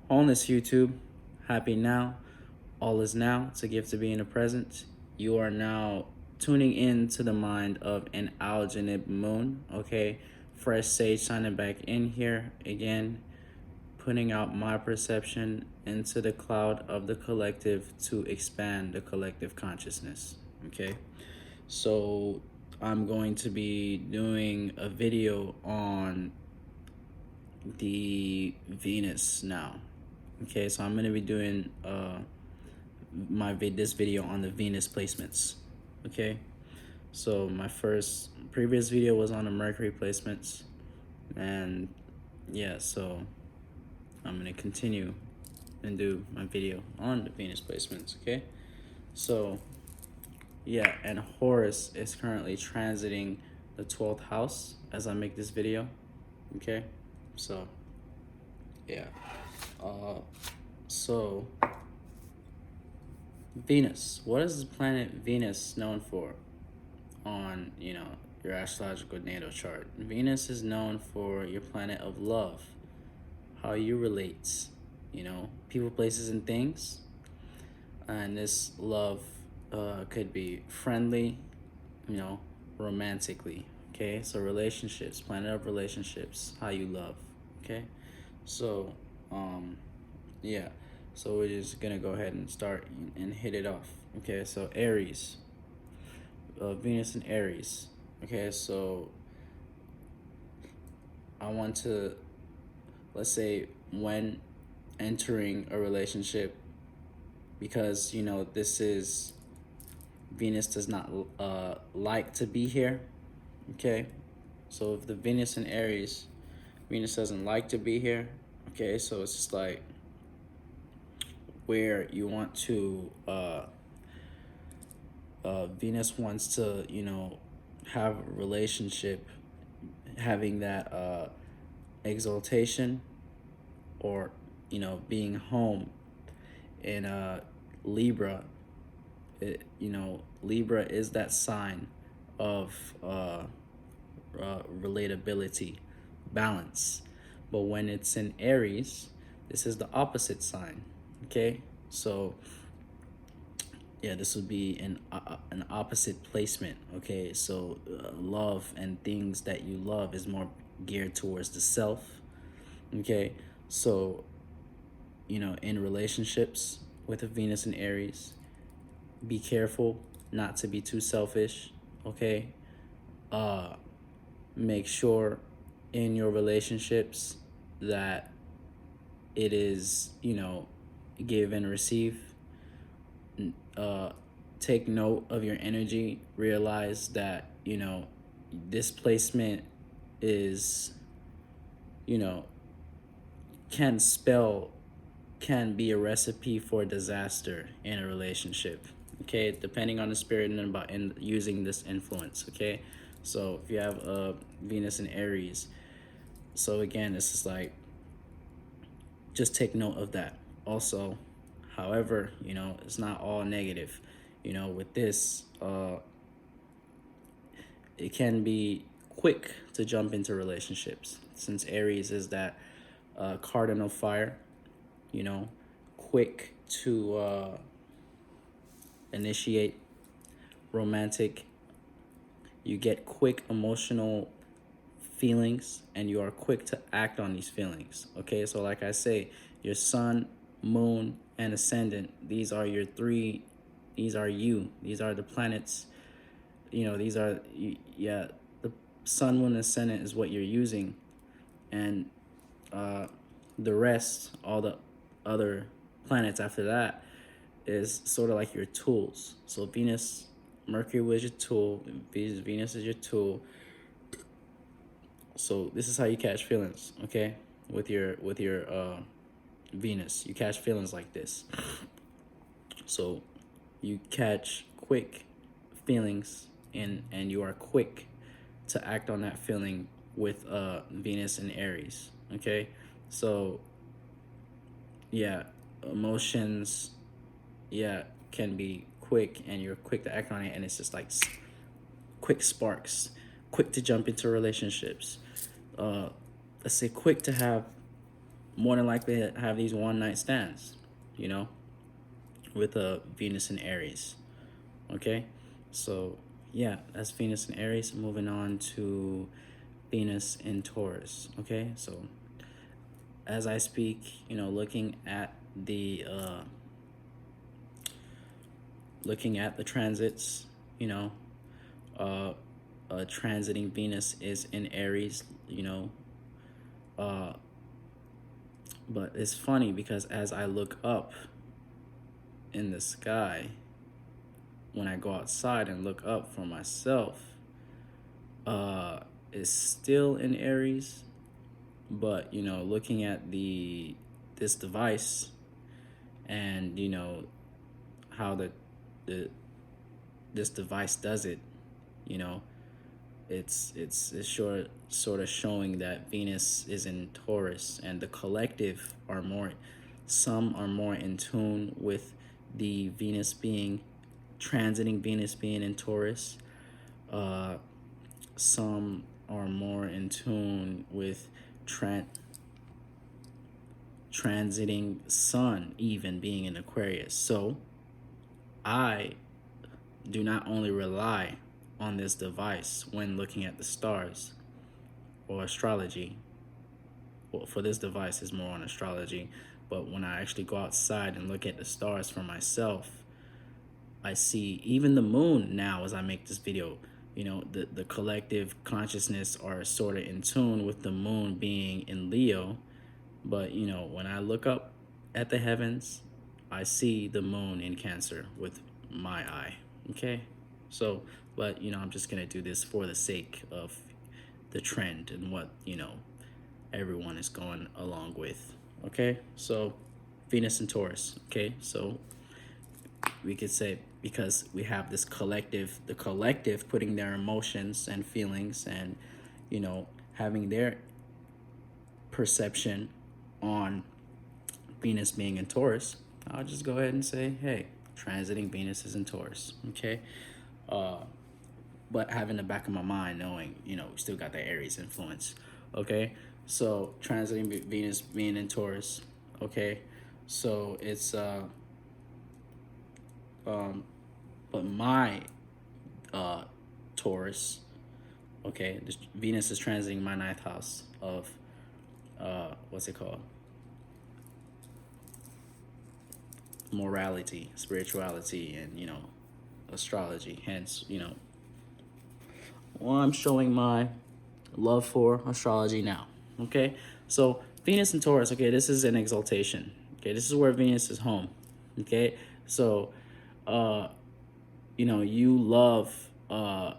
Wholeness YouTube, happy now. All is now. It's a gift to be in the present. You are now tuning in to the mind of an alginib moon. Okay, fresh sage shining back in here again, putting out my perception into the cloud of the collective to expand the collective consciousness. Okay, so I'm going to be doing a video on the Venus now. Okay, so I'm gonna be doing this video on the Venus placements. Okay, so my previous video was on the Mercury placements, and yeah, so I'm gonna continue and do my video on the Venus placements. Okay, so yeah, and Horus is currently transiting the 12th house as I make this video. Okay, so yeah, so Venus, what is the planet Venus known for on your astrological natal chart? Venus is known for your planet of love, how you relate, people, places, and things. And this love could be friendly, romantically. Okay, so relationships, planet of relationships, how you love. Okay, so yeah, so we're just gonna go ahead and start and hit it off. Okay, so Aries, Venus in Aries. Okay, so I want to, let's say, when entering a relationship, because this is Venus does not like to be here. Okay, so if the Venus in Aries, Venus doesn't like to be here. Okay, so it's just like where you want to Venus wants to have a relationship, having that exaltation, or being home in Libra. Libra is that sign of relatability, balance. But when it's in Aries, this is the opposite sign. Okay, so yeah, this would be an opposite placement. Okay, so love and things that you love is more geared towards the self. Okay, so in relationships with a Venus in Aries, be careful not to be too selfish. Okay, make sure in your relationships that it is give and receive. Take note of your energy. Realize that this placement is can be a recipe for disaster in a relationship. Okay, depending on the spirit and using this influence. Okay, so if you have a Venus in Aries, so again, this is like, just take note of that. Also, however, it's not all negative. With this, it can be quick to jump into relationships, since Aries is that cardinal fire. Quick to initiate romantic. You get quick emotional feelings, and you are quick to act on these feelings. Okay, so like I say, your sun, moon, and ascendant, these are your three, these are the planets. These are, yeah, the sun, moon, and ascendant is what you're using, and the rest, all the other planets after that, is sort of like your tools. So Venus, Mercury was your tool, Venus is your tool. So this is how you catch feelings. Okay, with your Venus, you catch feelings like this. So you catch quick feelings, and you are quick to act on that feeling with Venus and Aries. Okay, so yeah, emotions, yeah, can be quick, and you're quick to act on it, and it's just like quick sparks, quick to jump into relationships. Let's say quick to have more than likely have these one night stands, you know, with a Venus in Aries. Okay, so yeah, that's Venus in Aries. Moving on to Venus in Taurus. Okay, so as I speak, you know, looking at the transits, you know, transiting Venus is in Aries, you know, but it's funny because as I look up in the sky, when I go outside and look up for myself, it's still in Aries, but you know, looking at this device, and you know how this device does it, you know, it's sort of showing that Venus is in Taurus, and the collective are more, some are more in tune with the Venus being transiting Venus being in Taurus. Some are more in tune with transiting Sun even being in Aquarius. So I do not only rely on this device when looking at the stars or astrology. Well, for this device is more on astrology, but when I actually go outside and look at the stars for myself, I see even the moon now as I make this video, you know, the collective consciousness are sort of in tune with the moon being in Leo. But, you know, when I look up at the heavens, I see the moon in Cancer with my eye. Okay, so, but you know, I'm just gonna do this for the sake of the trend and what, you know, everyone is going along with. Okay, so Venus and Taurus. Okay, so we could say, because we have this collective, the collective putting their emotions and feelings and, you know, having their perception on Venus being in Taurus, I'll just go ahead and say, hey, transiting Venus is in Taurus. Okay, but having the back of my mind knowing, you know, we still got the Aries influence. Okay, so transiting Venus being in Taurus. Okay, so it's but my Taurus, okay, this Venus is transiting my ninth house of what's it called, morality, spirituality, and, you know, astrology. Hence, you know, well, I'm showing my love for astrology now. Okay, so Venus and Taurus. Okay, this is an exaltation. Okay, this is where Venus is home. Okay, so you know, you love the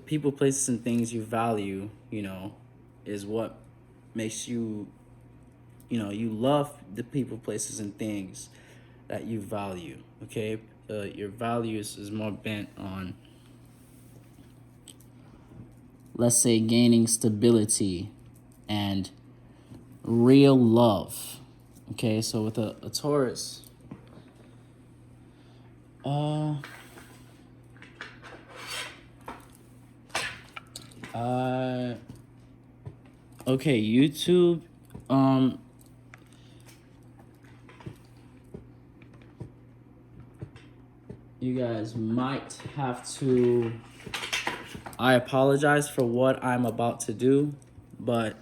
people, places, and things you value, you know, is what makes you, you know, you love the people, places, and things that you value. Okay, your values is more bent on, let's say, gaining stability and real love. Okay, so with a Taurus, okay, YouTube, you guys might have to, I apologize for what I'm about to do, but